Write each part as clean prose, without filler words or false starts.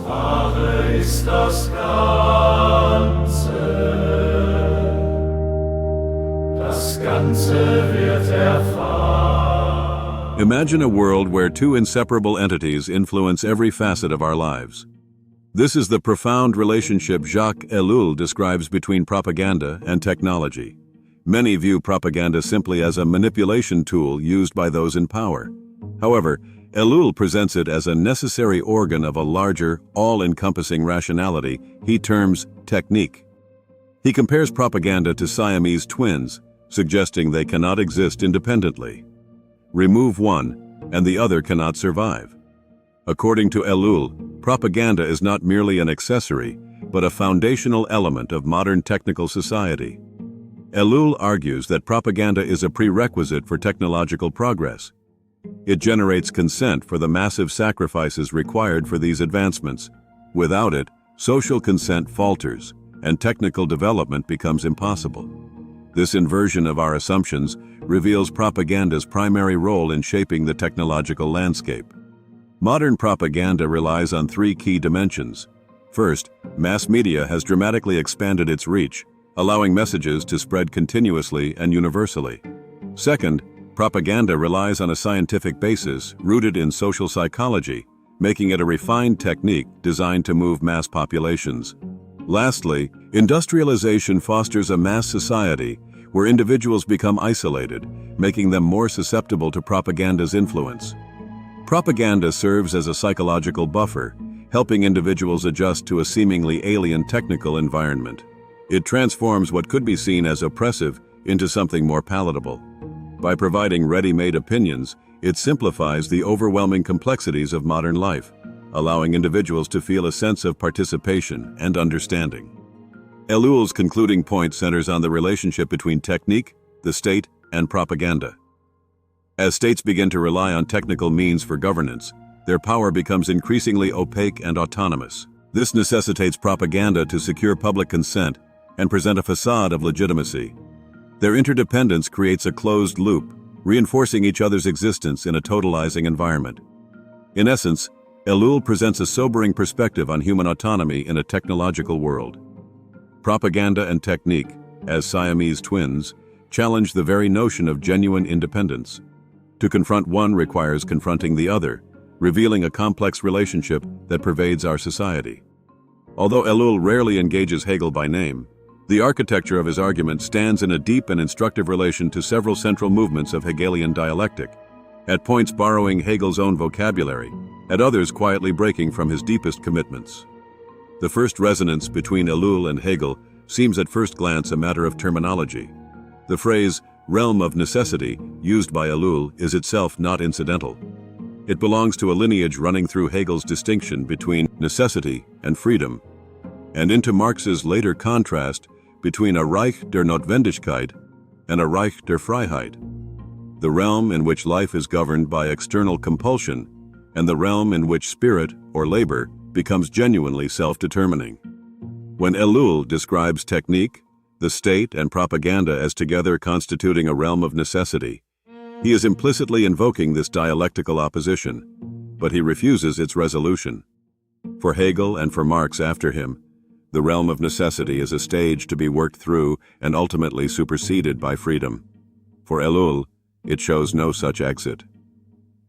Wahre ist das Ganze, das Ganze wird erfahren. Imagine a world where two inseparable entities influence every facet of our lives. This is the profound relationship Jacques Ellul describes between propaganda and technology. Many view propaganda simply as a manipulation tool used by those in power. However, Ellul presents it as a necessary organ of a larger, all-encompassing rationality he terms technique. He compares propaganda to Siamese twins, suggesting they cannot exist independently. Remove one, and the other cannot survive. According to Ellul, propaganda is not merely an accessory, but a foundational element of modern technical society. Ellul argues that propaganda is a prerequisite for technological progress. It generates consent for the massive sacrifices required for these advancements. Without it, social consent falters, and technical development becomes impossible. This inversion of our assumptions reveals propaganda's primary role in shaping the technological landscape. Modern propaganda relies on three key dimensions. First, mass media has dramatically expanded its reach, allowing messages to spread continuously and universally. Second, propaganda relies on a scientific basis rooted in social psychology, making it a refined technique designed to move mass populations. Lastly, industrialization fosters a mass society where individuals become isolated, making them more susceptible to propaganda's influence. Propaganda serves as a psychological buffer, helping individuals adjust to a seemingly alien technical environment. It transforms what could be seen as oppressive into something more palatable. By providing ready-made opinions, it simplifies the overwhelming complexities of modern life, allowing individuals to feel a sense of participation and understanding. Ellul's concluding point centers on the relationship between technique, the state, and propaganda. As states begin to rely on technical means for governance, their power becomes increasingly opaque and autonomous. This necessitates propaganda to secure public consent and present a facade of legitimacy. Their interdependence creates a closed loop, reinforcing each other's existence in a totalizing environment. In essence, Ellul presents a sobering perspective on human autonomy in a technological world. Propaganda and technique, as Siamese twins, challenge the very notion of genuine independence. To confront one requires confronting the other, revealing a complex relationship that pervades our society. Although Ellul rarely engages Hegel by name, the architecture of his argument stands in a deep and instructive relation to several central movements of Hegelian dialectic, at points borrowing Hegel's own vocabulary, at others quietly breaking from his deepest commitments. The first resonance between Ellul and Hegel seems at first glance a matter of terminology. The phrase, realm of necessity, used by Ellul is itself not incidental. It belongs to a lineage running through Hegel's distinction between necessity and freedom, and into Marx's later contrast between a Reich der Notwendigkeit and a Reich der Freiheit, the realm in which life is governed by external compulsion and the realm in which spirit, or labor, becomes genuinely self-determining. When Ellul describes technique, the state, and propaganda as together constituting a realm of necessity, he is implicitly invoking this dialectical opposition, but he refuses its resolution. For Hegel and for Marx after him, the realm of necessity is a stage to be worked through and ultimately superseded by freedom. For Ellul, it shows no such exit.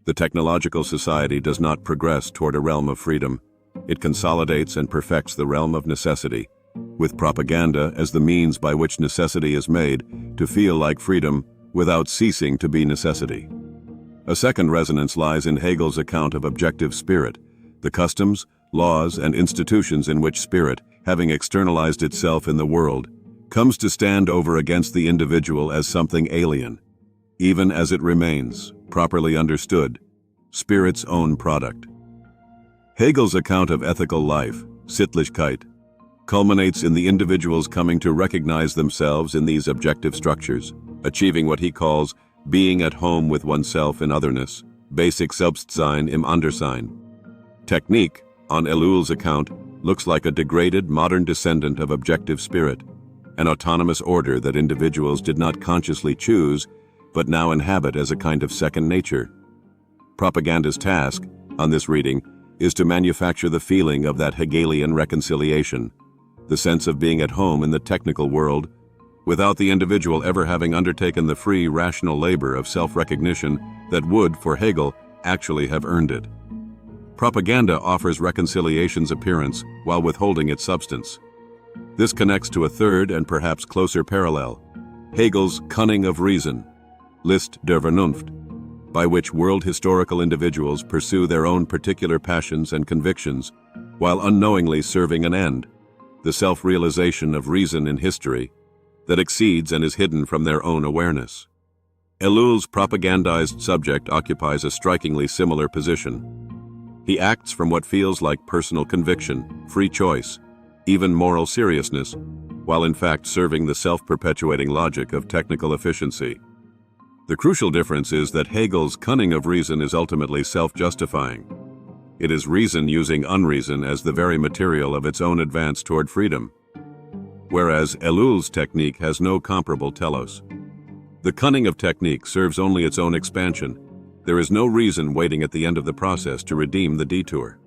The technological society does not progress toward a realm of freedom. It consolidates and perfects the realm of necessity, with propaganda as the means by which necessity is made to feel like freedom without ceasing to be necessity. A second resonance lies in Hegel's account of objective spirit, the customs, laws, and institutions in which spirit, having externalized itself in the world, comes to stand over against the individual as something alien, even as it remains, properly understood, spirit's own product. Hegel's account of ethical life, Sittlichkeit, culminates in the individual's coming to recognize themselves in these objective structures, achieving what he calls being at home with oneself in otherness, basic Selbstsein im Andersein. Technique, on Ellul's account, looks like a degraded modern descendant of objective spirit, an autonomous order that individuals did not consciously choose, but now inhabit as a kind of second nature. Propaganda's task, on this reading, is to manufacture the feeling of that Hegelian reconciliation, the sense of being at home in the technical world, without the individual ever having undertaken the free, rational labor of self-recognition that would, for Hegel, actually have earned it. Propaganda offers reconciliation's appearance while withholding its substance. This connects to a third and perhaps closer parallel, Hegel's cunning of reason, List der Vernunft, by which world historical individuals pursue their own particular passions and convictions while unknowingly serving an end, the self-realization of reason in history that exceeds and is hidden from their own awareness. Ellul's propagandized subject occupies a strikingly similar position. He acts from what feels like personal conviction, free choice, even moral seriousness, while in fact serving the self-perpetuating logic of technical efficiency. The crucial difference is that Hegel's cunning of reason is ultimately self-justifying. It is reason using unreason as the very material of its own advance toward freedom, whereas Ellul's technique has no comparable telos. The cunning of technique serves only its own expansion. There is no reason waiting at the end of the process to redeem the detour.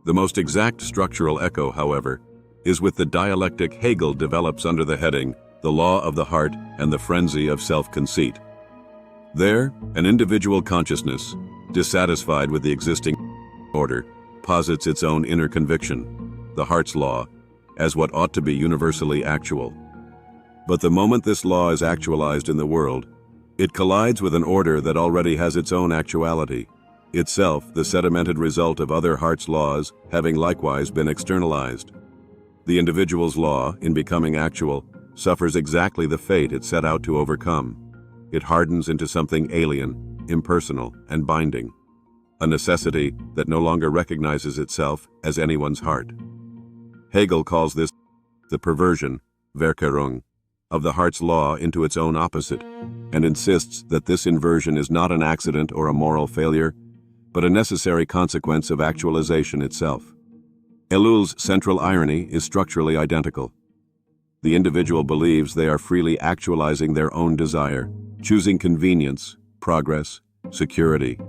The most exact structural echo, however, is with the dialectic Hegel develops under the heading, the law of the heart and the frenzy of self-conceit. There, an individual consciousness, dissatisfied with the existing order, posits its own inner conviction, the heart's law, as what ought to be universally actual. But the moment this law is actualized in the world, it collides with an order that already has its own actuality, itself the sedimented result of other heart's laws having likewise been externalized. The individual's law, in becoming actual, suffers exactly the fate it set out to overcome. It hardens into something alien, impersonal, and binding, a necessity that no longer recognizes itself as anyone's heart. Hegel calls this the perversion, Verkehrung, of the heart's law into its own opposite, and insists that this inversion is not an accident or a moral failure, but a necessary consequence of actualization itself. Ellul's central irony is structurally identical. The individual believes they are freely actualizing their own desire, choosing convenience, progress, security.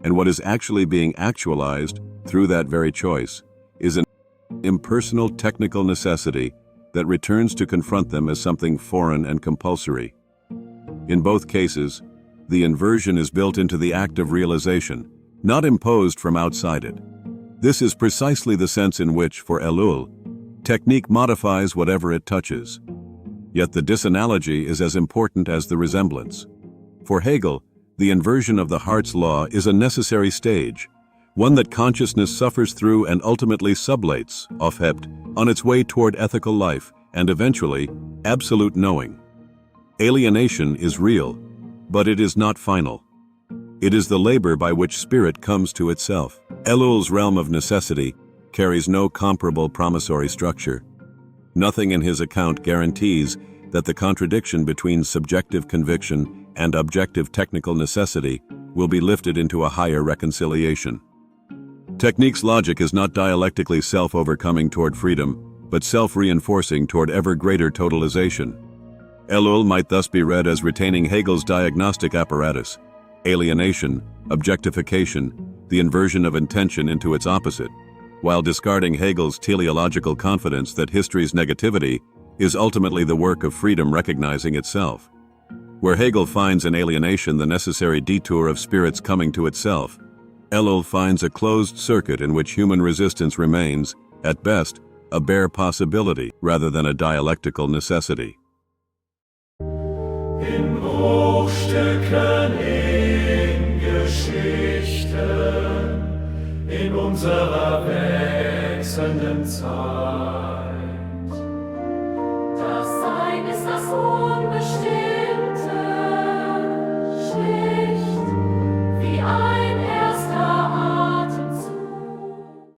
And what is actually being actualized through that very choice is an impersonal technical necessity that returns to confront them as something foreign and compulsory. In both cases, the inversion is built into the act of realization, not imposed from outside it. This is precisely the sense in which, for Ellul, technique modifies whatever it touches. Yet the disanalogy is as important as the resemblance. For Hegel, the inversion of the heart's law is a necessary stage, one that consciousness suffers through and ultimately sublates, aufhebt, on its way toward ethical life and eventually absolute knowing. Alienation is real, but it is not final. It is the labor by which spirit comes to itself. Ellul's realm of necessity carries no comparable promissory structure. Nothing in his account guarantees that the contradiction between subjective conviction and objective technical necessity will be lifted into a higher reconciliation. Technique's logic is not dialectically self-overcoming toward freedom, but self-reinforcing toward ever greater totalization. Ellul might thus be read as retaining Hegel's diagnostic apparatus, alienation, objectification, the inversion of intention into its opposite, while discarding Hegel's teleological confidence that history's negativity is ultimately the work of freedom recognizing itself. Where Hegel finds in alienation the necessary detour of spirit's coming to itself, Ellul finds a closed circuit in which human resistance remains, at best, a bare possibility rather than a dialectical necessity. In Bruchstücken in Geschichten, in unserer wechselnden Zeit. Das Sein ist das Wohl.